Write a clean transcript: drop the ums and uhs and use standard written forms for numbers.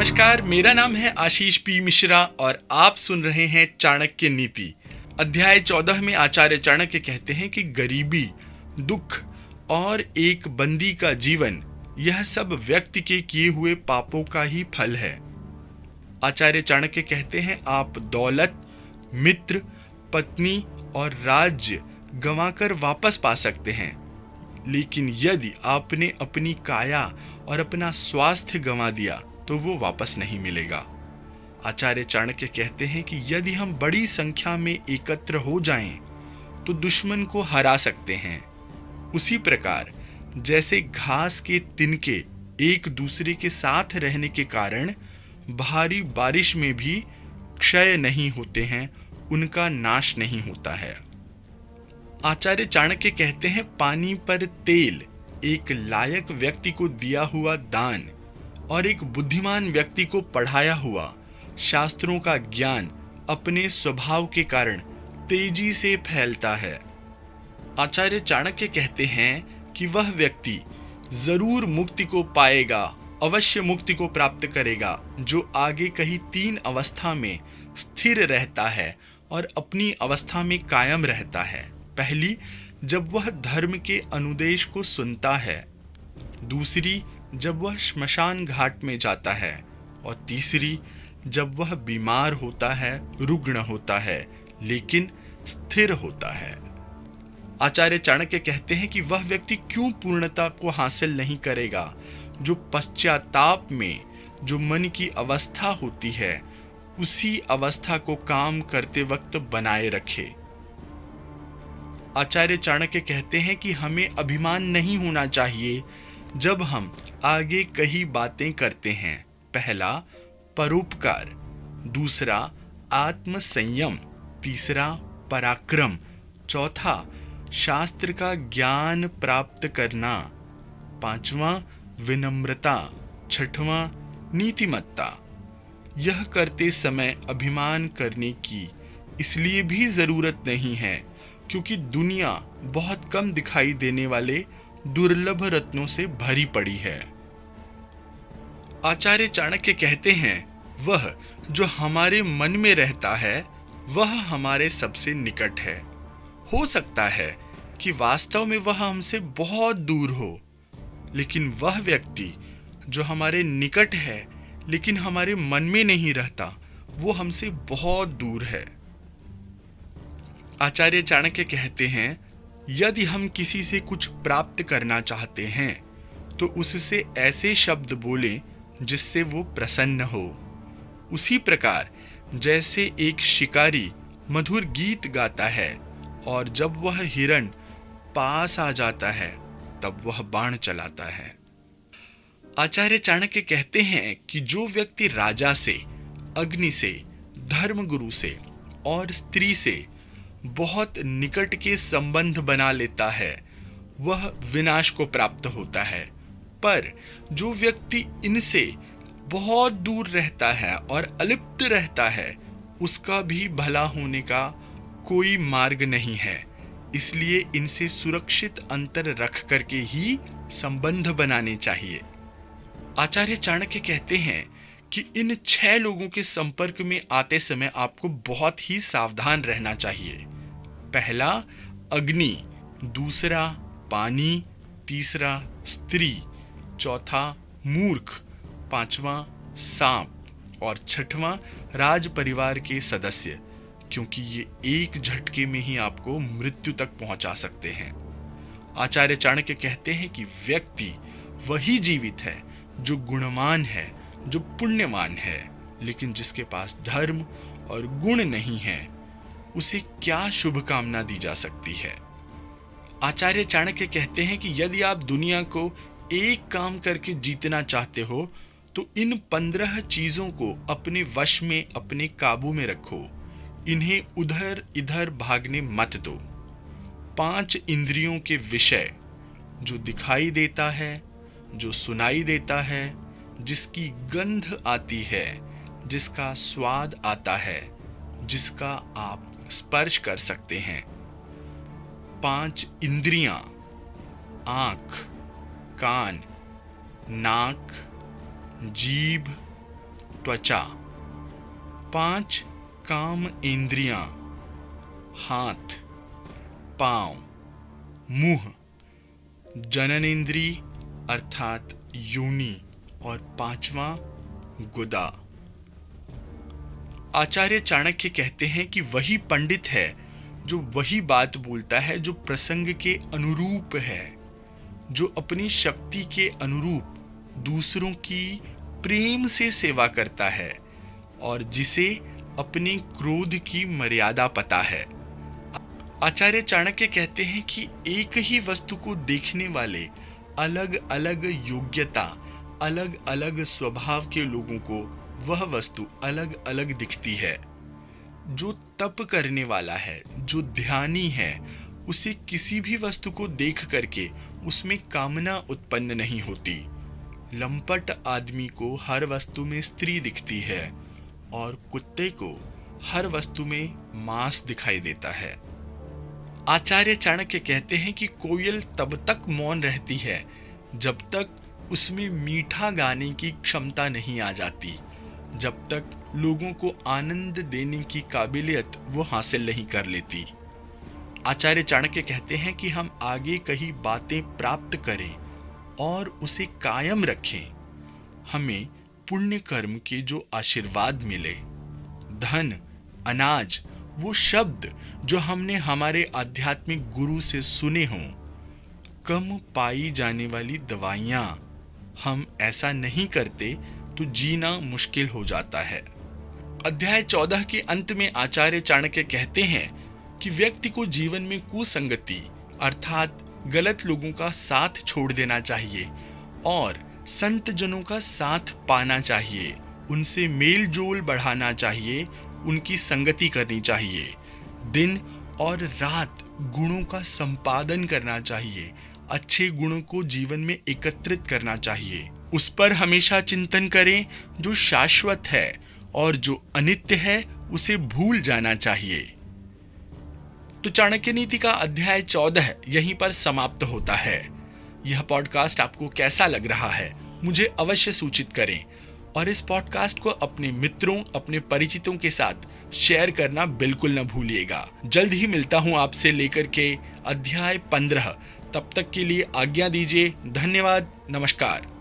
नमस्कार, मेरा नाम है आशीष पी मिश्रा और आप सुन रहे हैं चाणक्य नीति। अध्याय 14 में आचार्य चाणक्य कहते हैं कि गरीबी, दुख और एक बंदी का जीवन, यह सब व्यक्ति के किए हुए पापों का ही फल है। आचार्य चाणक्य कहते हैं, आप दौलत, मित्र, पत्नी और राज्य गंवाकर वापस पा सकते हैं, लेकिन यदि आपने अपनी काया और अपना स्वास्थ्य गंवा दिया तो वो वापस नहीं मिलेगा। आचार्य चाणक्य कहते हैं कि यदि हम बड़ी संख्या में एकत्र हो जाएं तो दुश्मन को हरा सकते हैं। उसी प्रकार जैसे घास के तिनके एक दूसरे के साथ रहने के कारण भारी बारिश में भी क्षय नहीं होते हैं, उनका नाश नहीं होता है। आचार्य चाणक्य कहते हैं, पानी पर तेल एक लायक व्यक्ति को दिया हुआ दान और एक बुद्धिमान व्यक्ति को पढ़ाया हुआ शास्त्रों का ज्ञान अपने स्वभाव के कारण तेजी से फैलता है। आचार्य चाणक्य कहते हैं कि वह व्यक्ति जरूर मुक्ति को पाएगा, अवश्य मुक्ति को प्राप्त करेगा, जो आगे कहीं 3 अवस्था में स्थिर रहता है और अपनी अवस्था में कायम रहता है। पहली, जब वह धर्म के अनुदेश को सुनता है। दूसरी, जब वह श्मशान घाट में जाता है। और तीसरी, जब वह बीमार होता है, रुग्ण होता है, लेकिन स्थिर होता है। आचार्य चाणक्य कहते हैं कि वह व्यक्ति क्यों पूर्णता को हासिल नहीं करेगा, जो पश्चाताप में जो मन की अवस्था होती है उसी अवस्था को काम करते वक्त बनाए रखे। आचार्य चाणक्य कहते हैं कि हमें अभिमान नहीं होना चाहिए जब हम आगे कई बातें करते हैं। पहला, परोपकार। दूसरा, आत्म संयम। तीसरा, पराक्रम। चौथा, शास्त्र का ज्ञान प्राप्त करना। पांचवा, विनम्रता। छठवां, नीतिमत्ता। यह करते समय अभिमान करने की इसलिए भी जरूरत नहीं है क्योंकि दुनिया बहुत कम दिखाई देने वाले दुर्लभ रत्नों से भरी पड़ी है। आचार्य चाणक्य कहते हैं, वह जो हमारे मन में रहता है वह हमारे सबसे निकट है। हो सकता है कि वास्तव में वह हमसे बहुत दूर हो, लेकिन वह व्यक्ति जो हमारे निकट है लेकिन हमारे मन में नहीं रहता, वो हमसे बहुत दूर है। आचार्य चाणक्य कहते हैं, यदि हम किसी से कुछ प्राप्त करना चाहते हैं तो उससे ऐसे शब्द बोलें जिससे वो प्रसन्न हो। उसी प्रकार जैसे एक शिकारी मधुर गीत गाता है और जब वह हिरण पास आ जाता है तब वह बाण चलाता है। आचार्य चाणक्य कहते हैं कि जो व्यक्ति राजा से, अग्नि से, धर्मगुरु से और स्त्री से बहुत निकट के संबंध बना लेता है वह विनाश को प्राप्त होता है, पर जो व्यक्ति इनसे बहुत दूर रहता है और अलिप्त रहता है उसका भी भला होने का कोई मार्ग नहीं है। इसलिए इनसे सुरक्षित अंतर रख करके ही संबंध बनाने चाहिए। आचार्य चाणक्य कहते हैं कि इन 6 लोगों के संपर्क में आते समय आपको बहुत ही सावधान रहना चाहिए। पहला, अग्नि। दूसरा, पानी। तीसरा, स्त्री। चौथा, मूर्ख। पांचवा, सांप। और छठवां, राज परिवार के सदस्य, क्योंकि ये एक झटके में ही आपको मृत्यु तक पहुंचा सकते हैं। आचार्य चाणक्य कहते हैं कि व्यक्ति वही जीवित है जो गुणवान है, जो पुण्यवान है, लेकिन जिसके पास धर्म और गुण नहीं है उसे क्या शुभकामना दी जा सकती है। आचार्य चाणक्य कहते हैं कि यदि आप दुनिया को एक काम करके जीतना चाहते हो तो इन 15 चीजों को अपने वश में, अपने काबू में रखो। इन्हें उधर इधर भागने मत दो। 5 इंद्रियों के विषय, जो दिखाई देता है, जो सुनाई देता है, जिसकी गंध आती है, जिसका स्वाद आता है, जिसका आप स्पर्श कर सकते हैं। 5 इंद्रियां, आंख, कान, नाक, जीभ, त्वचा, 5 काम इंद्रियां, हाथ, पांव, मुंह, जननेंद्री अर्थात योनि और 5वां गुदा। आचार्य चाणक्य कहते हैं कि वही पंडित है जो वही बात बोलता है जो प्रसंग के अनुरूप है, जो अपनी शक्ति के अनुरूप दूसरों की प्रेम से सेवा करता है और जिसे अपने क्रोध की मर्यादा पता है। आचार्य चाणक्य कहते हैं कि एक ही वस्तु को देखने वाले अलग अलग योग्यता, अलग अलग स्वभाव के लोगों को वह वस्तु अलग अलग दिखती है। जो तप करने वाला है, जो ध्यानी है, उसे किसी भी वस्तु को देख करके उसमें कामना उत्पन्न नहीं होती। लंपट आदमी को हर वस्तु में स्त्री दिखती है और कुत्ते को हर वस्तु में मांस दिखाई देता है। आचार्य चाणक्य कहते हैं कि कोयल तब तक मौन रहती है जब तक उसमें मीठा गाने की क्षमता नहीं आ जाती, जब तक लोगों को आनंद देने की काबिलियत वो हासिल नहीं कर लेती। आचार्य चाणक्य कहते हैं कि हम आगे कहीं बातें प्राप्त करें और उसे कायम रखें, हमें पुण्य कर्म के जो आशीर्वाद मिले, धन, अनाज, वो शब्द जो हमने हमारे आध्यात्मिक गुरु से सुने हों, कम पाई जाने वाली दवाइयाँ, हम ऐसा नहीं करते तो जीना मुश्किल हो जाता है। अध्याय 14 के अंत में आचार्य चाणक्य कहते हैं कि व्यक्ति को जीवन में कुसंगति अर्थात गलत लोगों का साथ छोड़ देना चाहिए और संत जनों का साथ पाना चाहिए, उनसे मेल जोल बढ़ाना चाहिए, उनकी संगति करनी चाहिए, दिन और रात गुणों का संपादन करना चाहिए, अच्छे गुणों को जीवन में एकत्रित करना चाहिए, उस पर हमेशा चिंतन करें जो शाश्वत है और जो अनित्य है उसे भूल जाना चाहिए। तो चाणक्य नीति का अध्याय 14 यहीं पर समाप्त होता है। यह पॉडकास्ट आपको कैसा लग रहा है मुझे अवश्य सूचित करें और इस पॉडकास्ट को अपने मित्रों, अपने परिचितों के साथ शेयर करना बिल्कुल न भूलिएगा। जल्द ही मिलता हूं आपसे लेकर के अध्याय 15। तब तक के लिए आज्ञा दीजिए। धन्यवाद। नमस्कार।